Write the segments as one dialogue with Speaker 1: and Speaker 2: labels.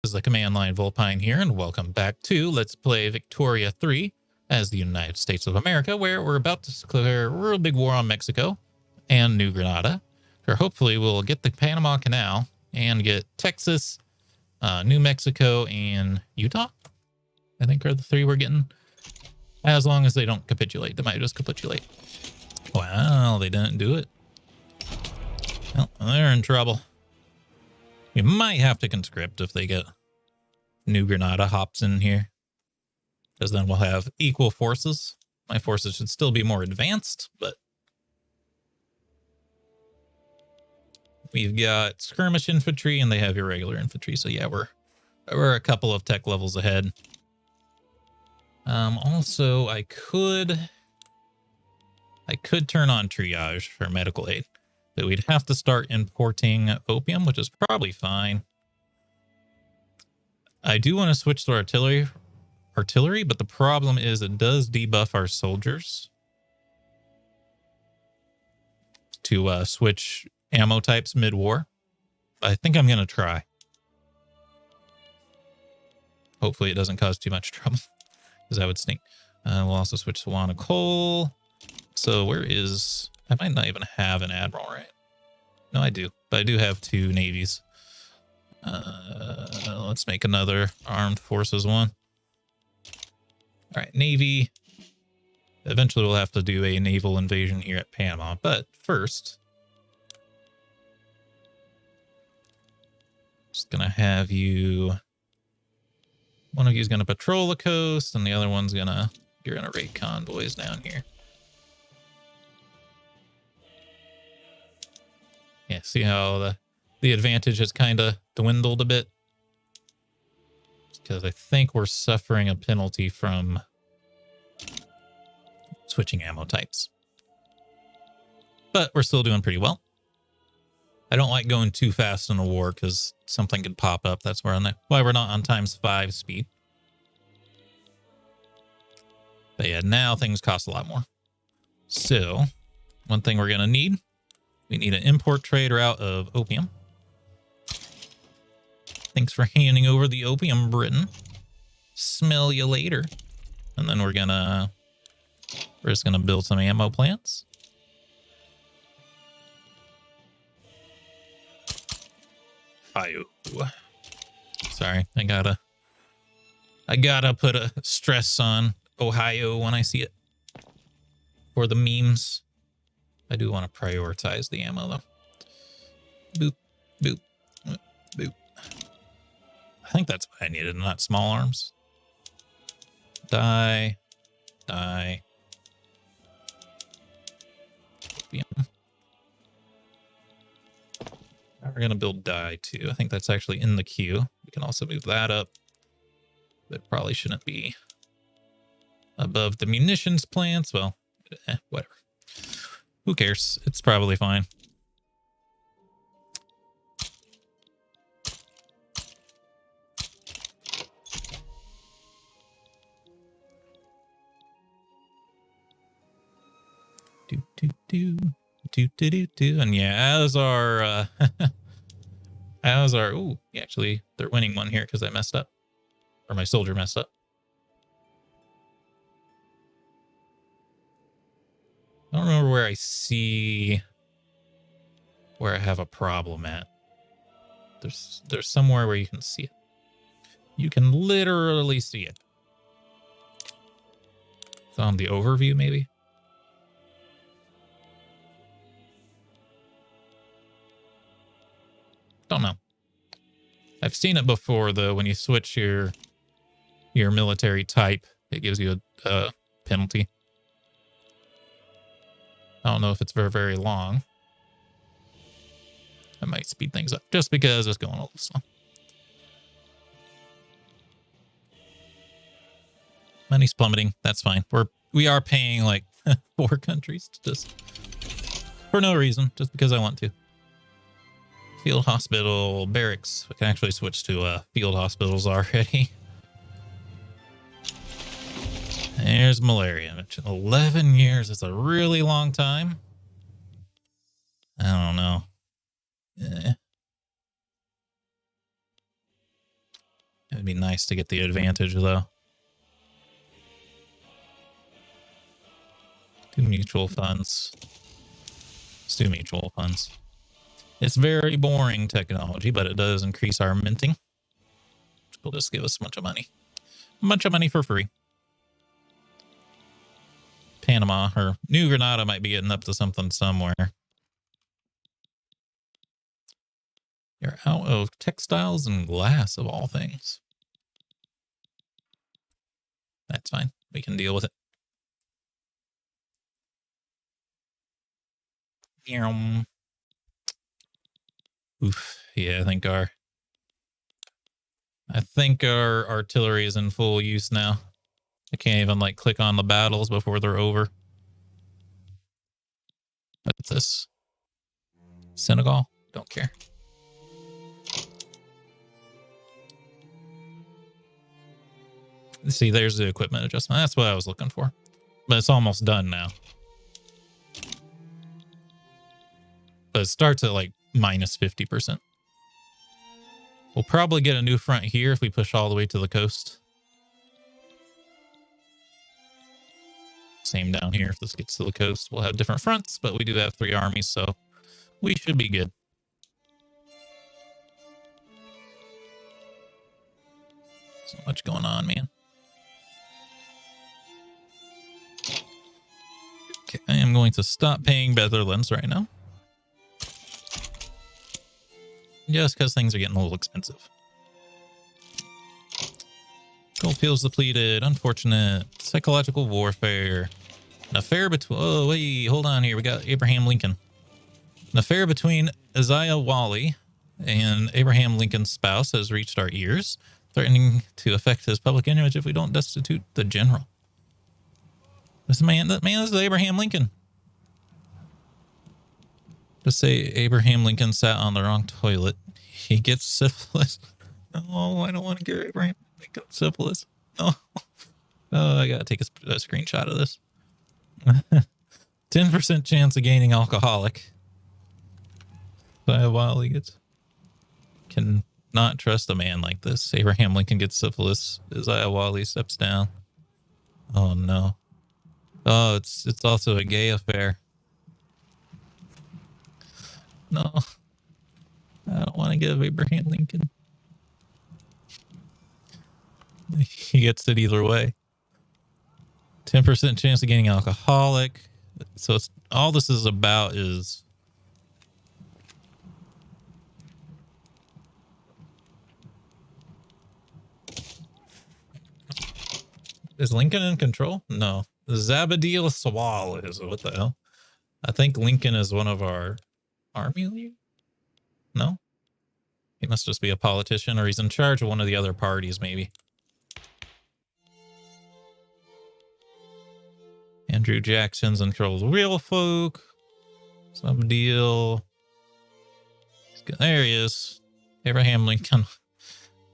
Speaker 1: This is the Command Line Vulpine here, and welcome back to Let's Play Victoria 3 as the United States of America, where we're about to declare a real big war on Mexico and New Granada. Where hopefully we'll get the Panama Canal and get Texas, New Mexico, and Utah, I think are the three we're getting. As long as they don't capitulate. They might just capitulate. Wow, they didn't do it. Well, they're in trouble. We might have to conscript if they get New Granada hops in here, because then we'll have equal forces. My forces should still be more advanced, but we've got skirmish infantry and they have irregular infantry. So yeah, we're a couple of tech levels ahead. Also, I could turn on triage for medical aid, but we'd have to start importing opium, which is probably fine. I do want to switch to artillery, but the problem is it does debuff our soldiers to switch ammo types mid-war. I think I'm going to try. Hopefully it doesn't cause too much trouble, because that would stink. We'll also switch to Juana coal. So where is... I might not even have an admiral, right? No, I do. But I do have two navies. Let's make another armed forces one. All right, Navy. Eventually we'll have to do a naval invasion here at Panama. But first, just going to have you... One of you is going to patrol the coast, and the other one's going to... You're going to raid convoys down here. Yeah, see how the advantage has kind of dwindled a bit? Because I think we're suffering a penalty from switching ammo types. But we're still doing pretty well. I don't like going too fast in a war because something could pop up. That's why we're not on ×5 speed. But yeah, now things cost a lot more. So, one thing we're going to need, we need an import trade route of opium. Thanks for handing over the opium, Britain. Smell you later. And then we're just gonna build some ammo plants. Ohio. Sorry, I gotta put a stress on Ohio when I see it. For the memes. I do want to prioritize the ammo though. Boop, boop, boop. I think that's what I needed, not small arms. Die. Now we're going to build die too. I think that's actually in the queue. We can also move that up. But probably shouldn't be above the munitions plants. Well, whatever. Who cares? It's probably fine. And yeah, as our ooh, actually they're winning one here because I messed up, or my soldier messed up. I don't remember where I have a problem at. There's somewhere where you can see it. You can literally see it. It's on the overview, maybe. Don't know. I've seen it before though. When you switch your military type, it gives you a penalty. I don't know if it's very, very long. I might speed things up just because it's going a little slow. Money's plummeting. That's fine. We are paying like 4 countries to just for no reason, just because I want to. Field hospital barracks. We can actually switch to field hospitals already. There's malaria. 11 years. It's a really long time. I don't know. It'd be nice to get the advantage, though. 2 mutual funds. Let's do mutual funds. It's very boring technology, but it does increase our minting. Which will just give us a bunch of money. A bunch of money for free. Panama or New Granada might be getting up to something somewhere. You're out of textiles and glass, of all things. That's fine. We can deal with it. Oof. Yeah, I think our artillery is in full use now. I can't even like click on the battles before they're over. What's this? Senegal? Don't care. See, there's the equipment adjustment. That's what I was looking for. But it's almost done now. But it starts at like minus 50%. We'll probably get a new front here if we push all the way to the coast. Same down here. If this gets to the coast, we'll have different fronts, but we do have 3 armies, so we should be good. So much going on, man. Okay, I am going to stop paying Netherlands right now. Just because things are getting a little expensive. Goldfields depleted. Unfortunate. Psychological warfare. An affair between... Oh, wait. Hold on here. We got Abraham Lincoln. An affair between Isaiah Wally and Abraham Lincoln's spouse has reached our ears, threatening to affect his public image if we don't destitute the general. That man is Abraham Lincoln. Just say Abraham Lincoln sat on the wrong toilet. He gets syphilis. No, I don't want to get Abraham Lincoln syphilis. No. Oh, I gotta take a screenshot of this. 10% chance of gaining alcoholic. While he gets... Can not trust a man like this. Abraham Lincoln gets syphilis. Isaiah Wally steps down. Oh no. Oh, it's also a gay affair. No. I don't want to give Abraham Lincoln. He gets it either way. 10% chance of getting alcoholic. So it's all this is about is Lincoln in control? No. Zabadil Sawal is what the hell? I think Lincoln is one of our army leaders. No? He must just be a politician, or he's in charge of one of the other parties, maybe. Andrew Jackson's in control of the real folk. Some deal. There he is. Abraham Lincoln.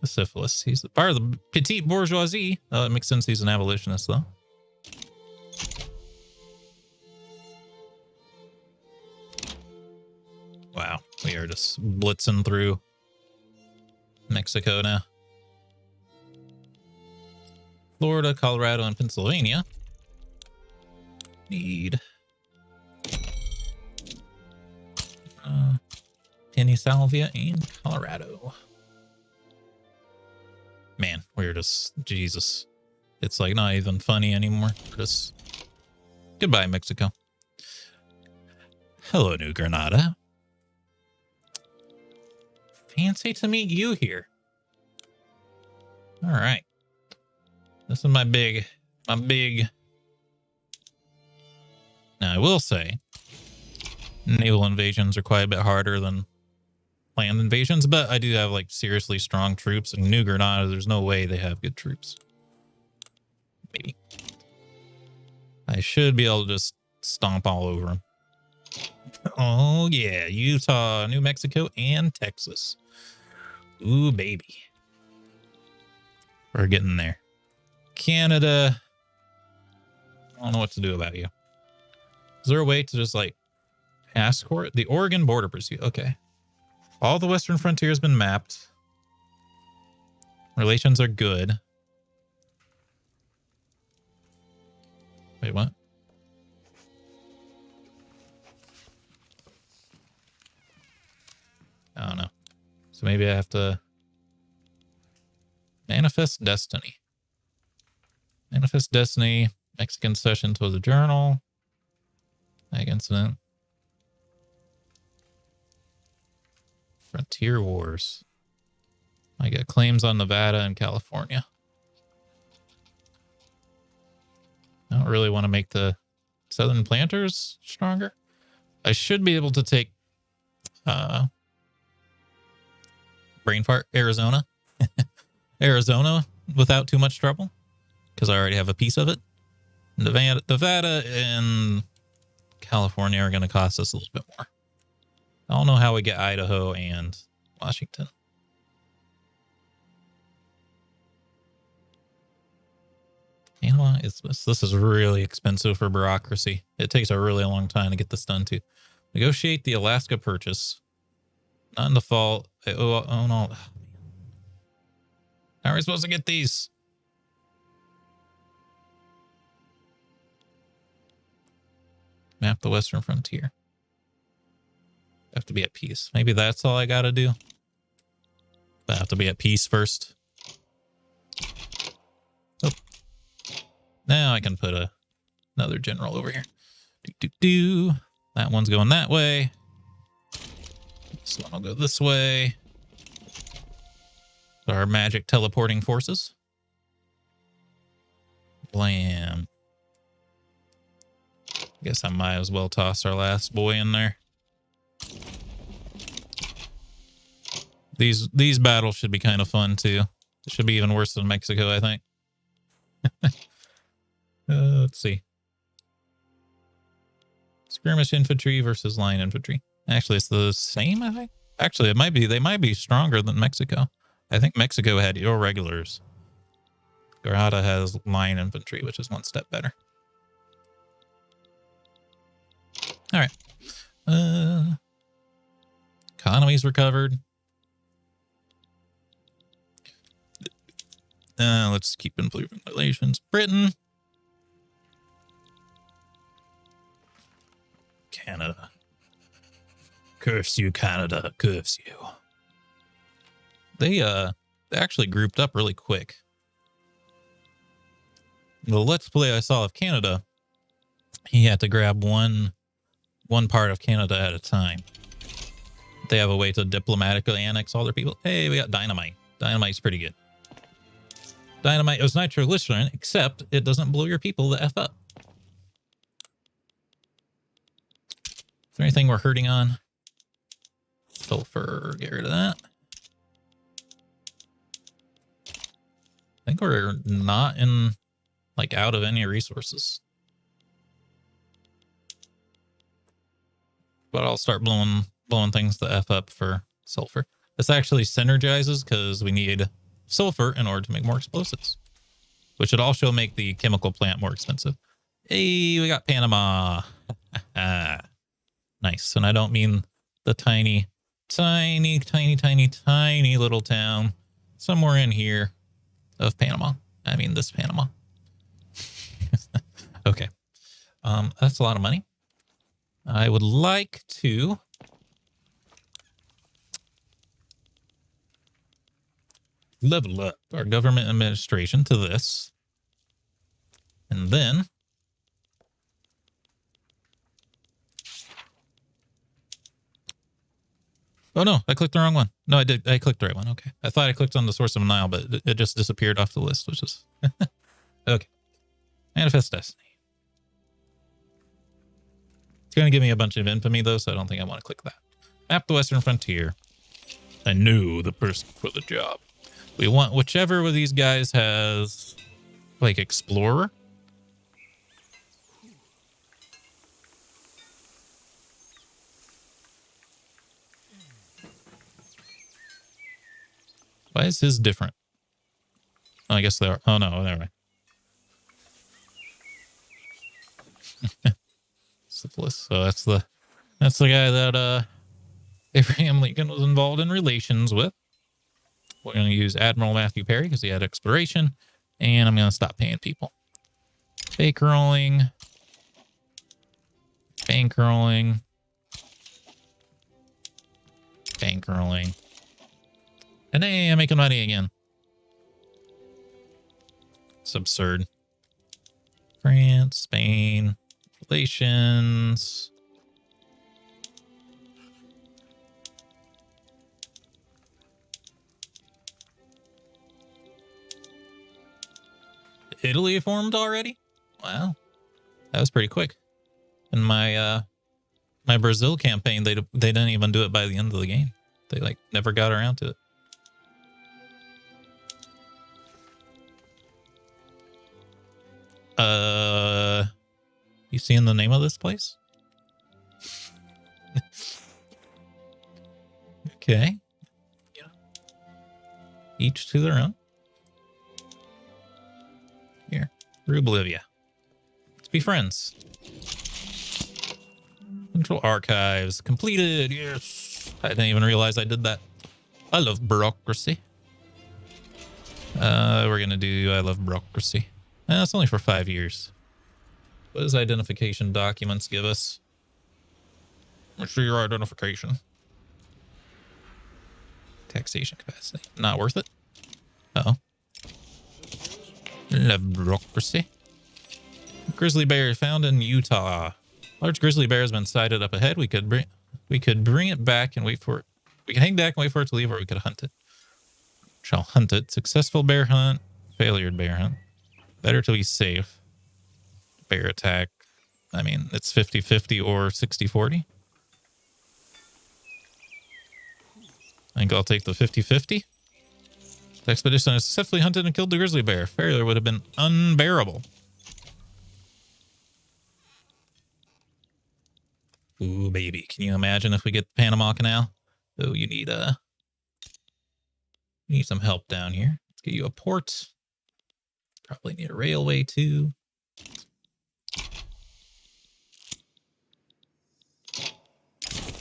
Speaker 1: The syphilis. He's part of the petite bourgeoisie. It makes sense he's an abolitionist, though. Wow. We are just blitzing through Mexico now. Florida, Colorado, and Pennsylvania need Penny Salvia and Colorado. Man, we're just... Jesus. It's like not even funny anymore. We're just... Goodbye, Mexico. Hello, New Granada. Fancy to meet you here. All right. This is my big... Now, I will say, naval invasions are quite a bit harder than land invasions, but I do have, like, seriously strong troops. In New Granada, there's no way they have good troops. Maybe. I should be able to just stomp all over them. Oh, yeah. Utah, New Mexico, and Texas. Ooh, baby. We're getting there. Canada. I don't know what to do about you. Is there a way to just, like, escort? The Oregon border pursuit. Okay. All the western frontier has been mapped. Relations are good. Wait, what? I don't know. So maybe I have to manifest destiny. Manifest destiny. Mexican sessions was a journal. Ag incident. Frontier wars. I got claims on Nevada and California. I don't really want to make the southern planters stronger. I should be able to take brain fart Arizona. Arizona without too much trouble because I already have a piece of it. Nevada and California are going to cost us a little bit more. I don't know how we get Idaho and Washington. Panama this is really expensive for bureaucracy. It takes a really long time to get this done too. Negotiate the Alaska purchase. Not in default. Oh no. How are we supposed to get these? Map the western frontier. Have to be at peace. Maybe that's all I gotta do. But I have to be at peace first. Oh. Now I can put another general over here. That one's going that way. This one will go this way. Our magic teleporting forces. Blam. Guess I might as well toss our last boy in there. These battles should be kind of fun too. It should be even worse than Mexico, I think. Let's see. Skirmish infantry versus line infantry. Actually, it's the same, I think. Actually, it might be. They might be stronger than Mexico. I think Mexico had irregulars. Granada has line infantry, which is one step better. All right. Economy's recovered. Let's keep improving relations. Britain. Canada. Curse you, Canada. Curse you. They actually grouped up really quick. The Let's Play I saw of Canada, he had to grab one part of Canada at a time. They have a way to diplomatically annex all their people. Hey, we got dynamite. Dynamite's pretty good. Dynamite is nitroglycerin, except it doesn't blow your people the F up. Is there anything we're hurting on? Sulfur, get rid of that. I think we're not in, like, out of any resources. But I'll start blowing things the F up for sulfur. This actually synergizes because we need sulfur in order to make more explosives, which would also make the chemical plant more expensive. Hey, we got Panama. Nice. And I don't mean the tiny little town somewhere in here of Panama. I mean this Panama. Okay. That's a lot of money. I would like to level up our government administration to this. And then oh no, I clicked the wrong one. No, I did. I clicked the right one. Okay. I thought I clicked on the source of Nile, but it just disappeared off the list, which is okay. Manifest Destiny. It's going to give me a bunch of infamy, though, so I don't think I want to click that. Map the Western Frontier. I knew the person for the job. We want whichever of these guys has, like, Explorer. Why is his different? Oh, I guess they are. Oh, no, never mind. Syphilis. So that's the guy that Abraham Lincoln was involved in relations with. We're going to use Admiral Matthew Perry because he had exploration. And I'm going to stop paying people. Bankrolling. Bankrolling. Bankrolling. And hey, I'm making money again. It's absurd. France, Spain, relations. Italy formed already? Wow. That was pretty quick. In my my Brazil campaign, they didn't even do it by the end of the game. They like never got around to it. You seeing the name of this place? Okay. Yeah. Each to their own. Here, through Bolivia. Let's be friends. Central Archives completed. Yes. I didn't even realize I did that. I love bureaucracy. We're gonna do I love bureaucracy. That's only for 5 years. What does identification documents give us? Let's see your identification. Taxation capacity. Not worth it. Uh-oh. Love bureaucracy. Grizzly bear found in Utah. Large grizzly bear has been sighted up ahead. We could bring it back and wait for it. We can hang back and wait for it to leave, or we could hunt it. Shall hunt it. Successful bear hunt. Failure bear hunt. Better to be safe. Bear attack. I mean, it's 50-50 or 60-40. I think I'll take the 50-50. The expedition has successfully hunted and killed the grizzly bear. Failure would have been unbearable. Ooh, baby. Can you imagine if we get the Panama Canal? Oh, you need some help down here. Let's get you a port. Probably need a railway too.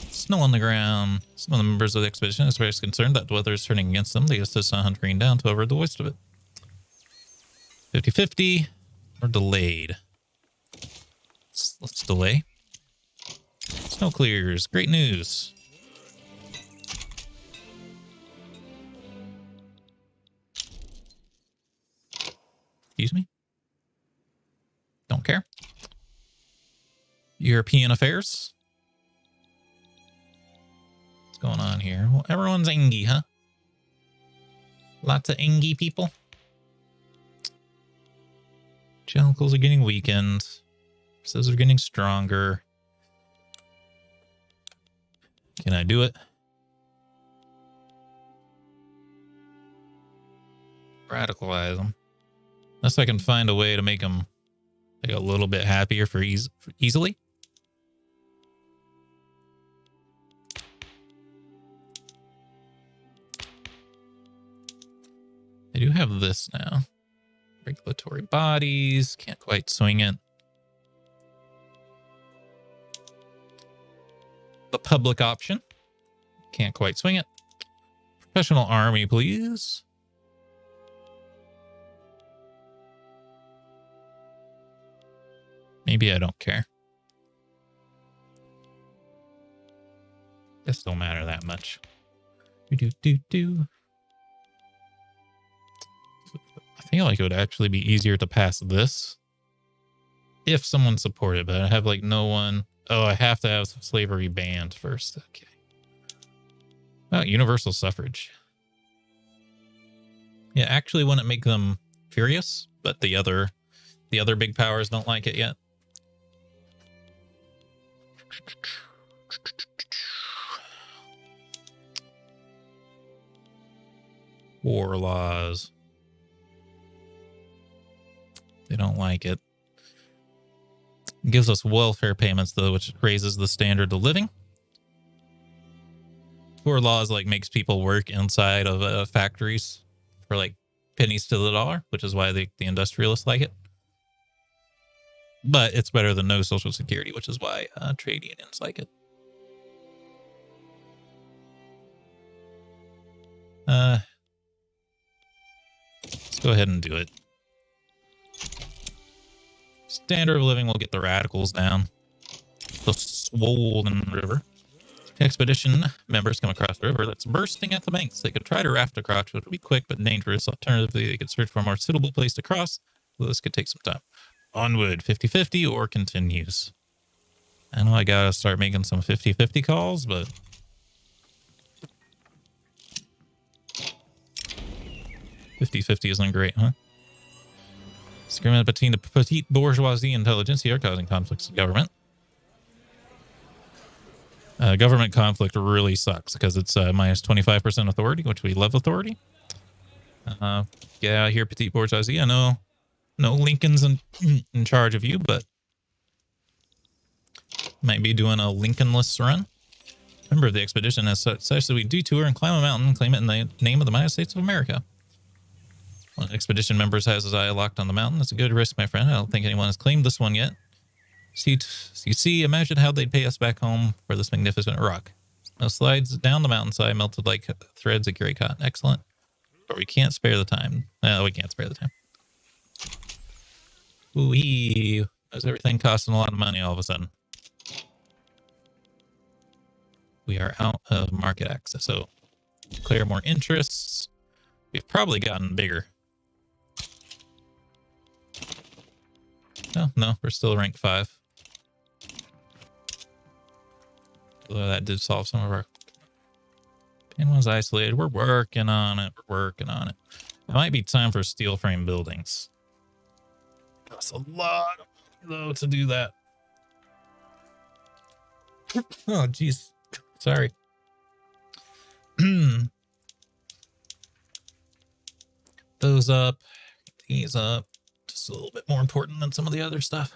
Speaker 1: Snow on the ground. Some of the members of the expedition are very concerned that the weather is turning against them. They assist on hunt green down to avert the worst of it. 50-50 or delayed. Let's delay. Snow clears. Great news. Excuse me. Don't care. European affairs. What's going on here? Well, everyone's Engie, huh? Lots of Engie people. Jellicles are getting weakened. Says they're getting stronger. Can I do it? Radicalize them. Unless I can find a way to make them like a little bit happier for easily. I do have this now. Regulatory bodies. Can't quite swing it. The public option. Can't quite swing it. Professional army, please. Maybe I don't care. This don't matter that much. Do. I feel like it would actually be easier to pass this if someone supported, but I have like no one. Oh, I have to have slavery banned first. Okay. Oh, universal suffrage. Yeah, actually wouldn't make them furious, but the other big powers don't like it yet. War laws. They don't like it. It gives us welfare payments, though, which raises the standard of living. Poor laws like makes people work inside of factories for like pennies to the dollar, which is why the industrialists like it. But it's better than no social security, which is why trade unions like it. Go ahead and do it. Standard of living will get the radicals down. The swollen river. Expedition members come across a river that's bursting at the banks. They could try to raft across, which would be quick but dangerous. Alternatively, they could search for a more suitable place to cross. Well, this could take some time. Onward, 50-50 or continues. I know I gotta start making some 50-50 calls, but 50-50 isn't great, huh? Disagreement between the petite bourgeoisie and intelligentsia are causing conflicts with government. Government conflict really sucks because it's minus 25% authority, which we love authority. Get out of here, petite bourgeoisie. I know no Lincoln's in charge of you, but might be doing a Lincolnless run. Member of the expedition has such that we detour and climb a mountain and claim it in the name of the United States of America. One of the expedition members has his eye locked on the mountain. That's a good risk, my friend. I don't think anyone has claimed this one yet. See, imagine how they'd pay us back home for this magnificent rock. Now slides down the mountainside, melted like threads of gray cotton. Excellent. But we can't spare the time. No, we can't spare the time. Ooh-wee. Is everything costing a lot of money all of a sudden? We are out of market access, so declare more interests. We've probably gotten bigger. No, we're still rank 5. Although that did solve some of our... Pain was isolated. We're working on it. It might be time for steel frame buildings. Costs a lot of money, though, to do that. Oh, jeez. Sorry. Those up. These up. Just a little bit more important than some of the other stuff.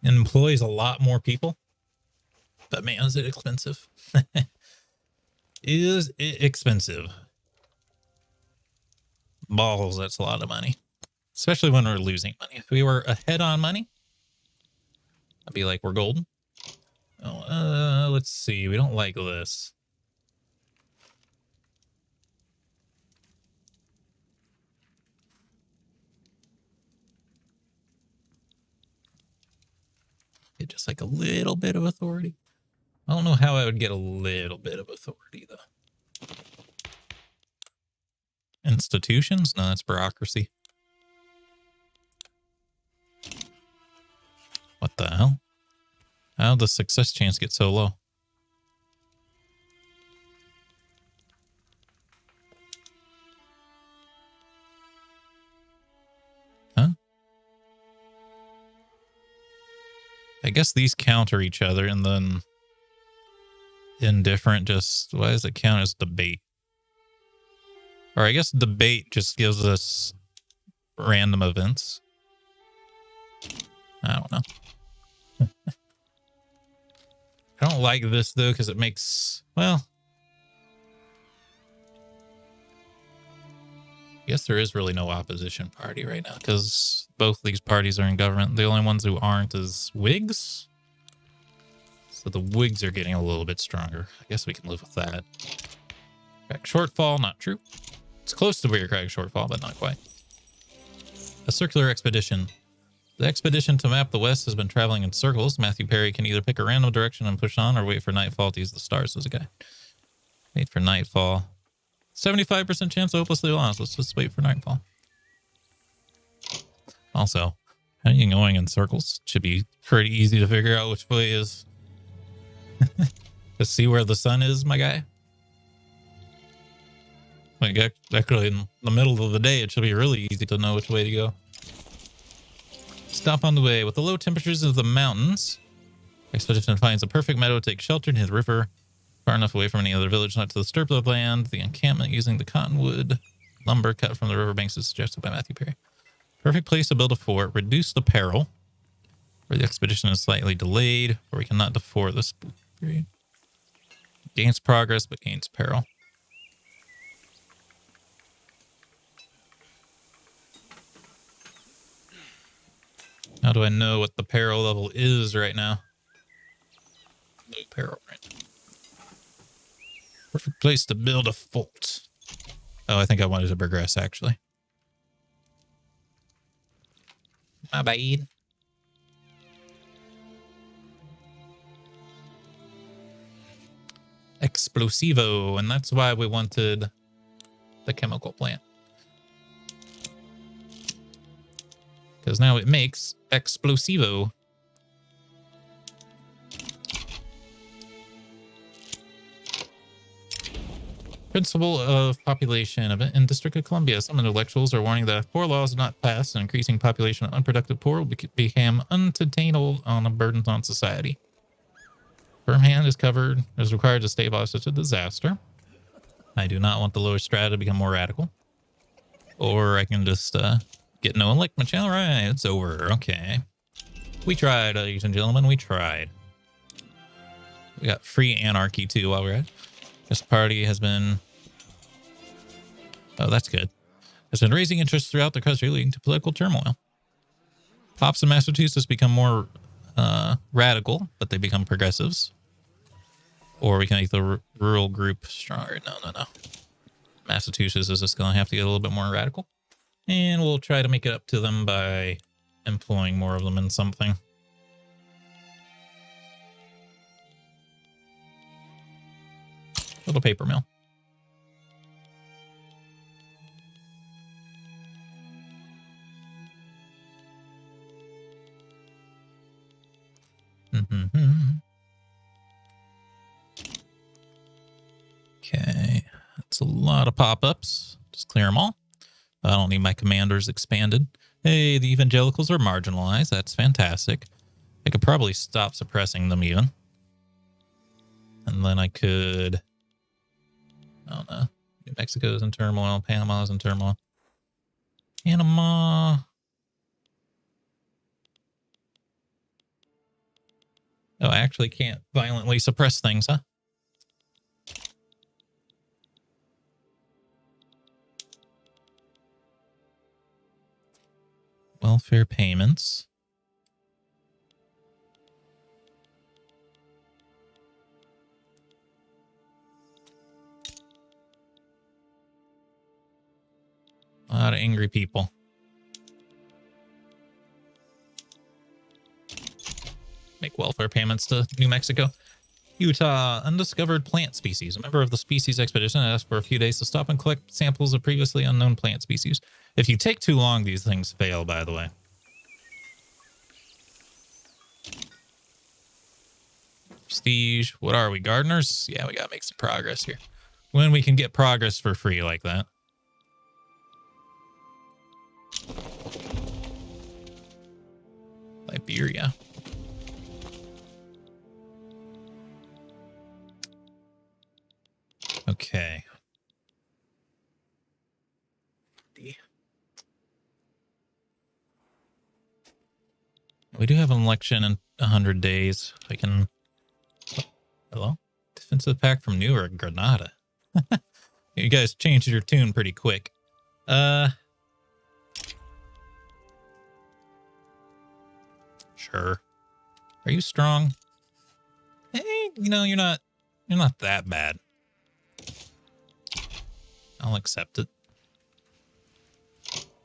Speaker 1: It employs a lot more people. But man, is it expensive? Is it expensive? Balls, that's a lot of money. Especially when we're losing money. If we were ahead on money, I'd be like, we're golden. Oh, let's see. We don't like this. Get just like a little bit of authority. I don't know how I would get a little bit of authority, though. Institutions? No, that's bureaucracy. What the hell? How did the success chance get so low? Huh? I guess these counter each other and then indifferent just... Why does it count as debate? Or I guess debate just gives us random events. I don't know. I don't like this, though, because it makes... Well... I guess there is really no opposition party right now, because both these parties are in government. The only ones who aren't is Whigs. So the Whigs are getting a little bit stronger. I guess we can live with that. Crack shortfall, not true. It's close to bureaucratic shortfall, but not quite. A circular expedition. The expedition to map the West has been traveling in circles. Matthew Perry can either pick a random direction and push on or wait for nightfall to use the stars as a guide. Wait for nightfall. 75% chance hopelessly lost. Let's just wait for nightfall. Also, how are you going in circles? Should be pretty easy to figure out which way is. To see where the sun is, my guy. Like, actually, in the middle of the day, it should be really easy to know which way to go. Stop on the way. With the low temperatures of the mountains, expedition finds a perfect meadow to take shelter near the river, far enough away from any other village not to disturb the land. The encampment using the cottonwood lumber cut from the riverbanks is suggested by Matthew Perry. Perfect place to build a fort. Reduce the peril, where the expedition is slightly delayed, where we cannot defer this period. Gains progress, but gains peril. How do I know what the peril level is right now? No peril right now. Perfect place to build a fort. Oh, I think I wanted to progress, actually. My bad. Explosivo, and that's why we wanted the chemical plant. Because now it makes explosivo. Principle of population of in District of Columbia. Some intellectuals are warning that if poor laws do not pass, an increasing population of unproductive poor will become unsustainable on a burden on society. Firm hand is required to stave off such a disaster. I do not want the lower strata to become more radical. Or I can just get no enlightenment channel. Right, it's over. Okay. We tried, ladies and gentlemen. We tried. We got free anarchy, too, while we're at it. This party has been... Oh, that's good. Has been raising interest throughout the country, leading to political turmoil. Pops in Massachusetts become more radical, but they become progressives. Or we can make the rural group stronger. No. Massachusetts is just going to have to get a little bit more radical. And we'll try to make it up to them by employing more of them in something. Little paper mill. Okay, that's a lot of pop-ups. Just clear them all. I don't need my commanders expanded. Hey, the evangelicals are marginalized. That's fantastic. I could probably stop suppressing them even. And then I could... I don't know. New Mexico's in turmoil. Panama's in turmoil. Panama... Oh, I actually can't violently suppress things, huh? Welfare payments. A lot of angry people. Make welfare payments to New Mexico. Utah, undiscovered plant species. A member of the species expedition asked for a few days to stop and collect samples of previously unknown plant species. If you take too long, these things fail, by the way. Prestige. What are we, gardeners? Yeah, we gotta make some progress here. When we can get progress for free like that. Liberia. Okay. We do have an election in 100 days. I can... Oh, hello? Defensive pack from Newer Granada. You guys changed your tune pretty quick. Sure. Are you strong? Hey, you know, you're not that bad. I'll accept it.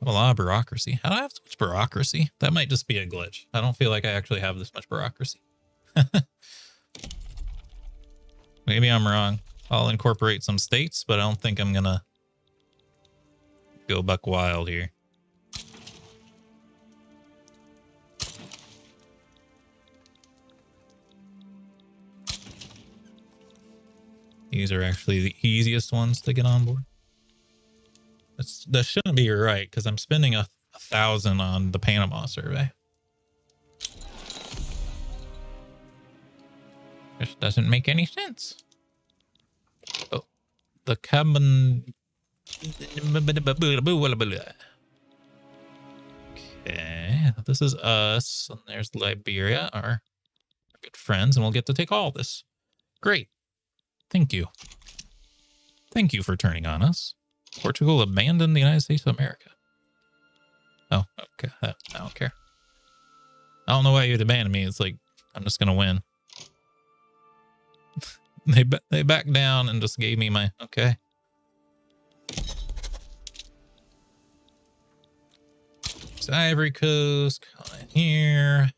Speaker 1: I have a lot of bureaucracy. How do I have so much bureaucracy? That might just be a glitch. I don't feel like I actually have this much bureaucracy. Maybe I'm wrong. I'll incorporate some states, but I don't think I'm gonna go buck wild here. These are actually the easiest ones to get on board. That shouldn't be right, because I'm spending 1,000 on the Panama survey. This doesn't make any sense. Oh, the cabin... Okay, this is us, and there's Liberia, our good friends, and we'll get to take all this. Great. Thank you. Thank you for turning on us. Portugal abandoned the United States of America. Oh, okay. I don't care. I don't know why you'd abandon me. It's like, I'm just going to win. They backed down and just gave me my, okay. It's Ivory Coast, here.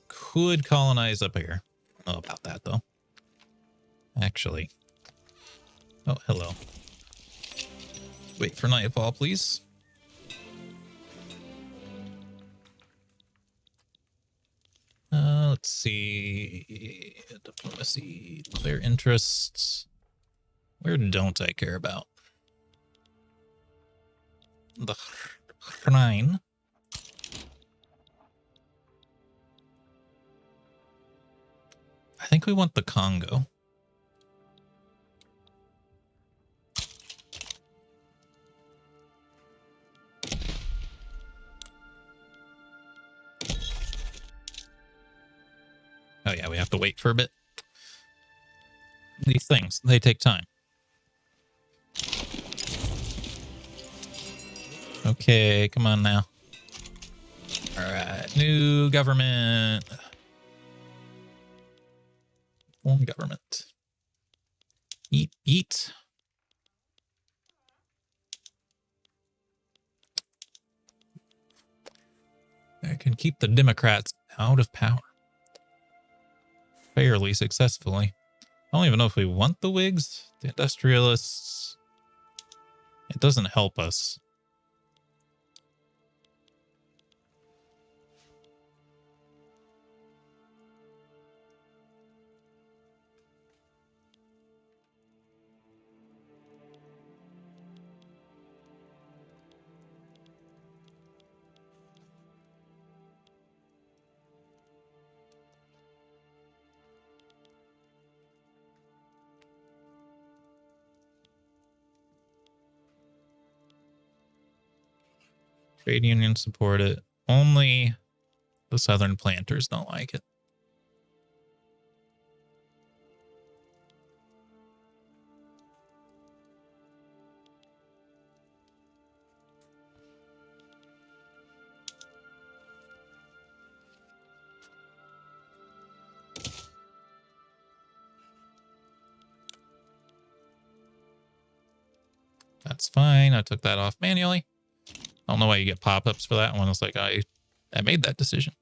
Speaker 1: Could colonize up here. I don't know about that, though. Actually. Oh, hello. Wait for nightfall, please. Let's see. Diplomacy, clear interests. Where don't I care about? The Rhine. I think we want the Congo. Oh yeah, we have to wait for a bit. These things, they take time. Okay, come on now. All right, new government. Form government. Eat. I can keep the Democrats out of power. Fairly successfully. I don't even know if we want the Whigs, the industrialists. It doesn't help us. Trade unions support it. Only the Southern planters don't like it. That's fine. I took that off manually. I don't know why you get pop-ups for that one. It's like, I made that decision.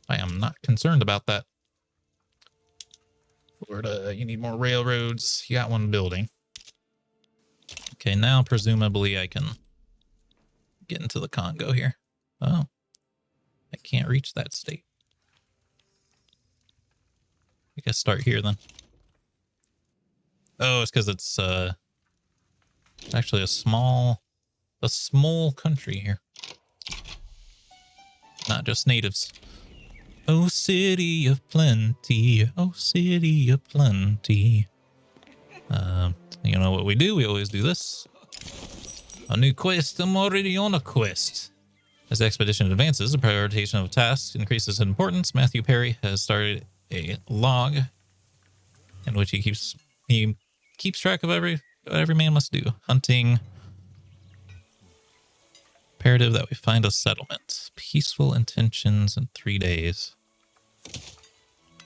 Speaker 1: I am not concerned about that. Florida, you need more railroads. You got one building. Okay, now presumably I can get into the Congo here. Oh, I can't reach that state. I guess start here then. Oh, it's because it's actually a small country here. Not just natives. Oh, city of plenty. Oh, city of plenty. You know what we do? We always do this. A new quest. I'm already on a quest. As the expedition advances, the prioritization of tasks increases in importance. Matthew Perry has started a log in which he keeps track of what every man must do. Hunting. Imperative that we find a settlement. Peaceful intentions in 3 days.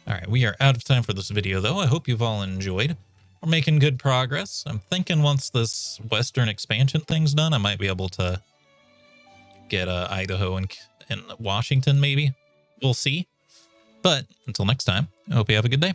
Speaker 1: All right, we are out of time for this video, though. I hope you've all enjoyed. We're making good progress. I'm thinking once this Western expansion thing's done, I might be able to get Idaho and Washington, maybe. We'll see. But until next time, I hope you have a good day.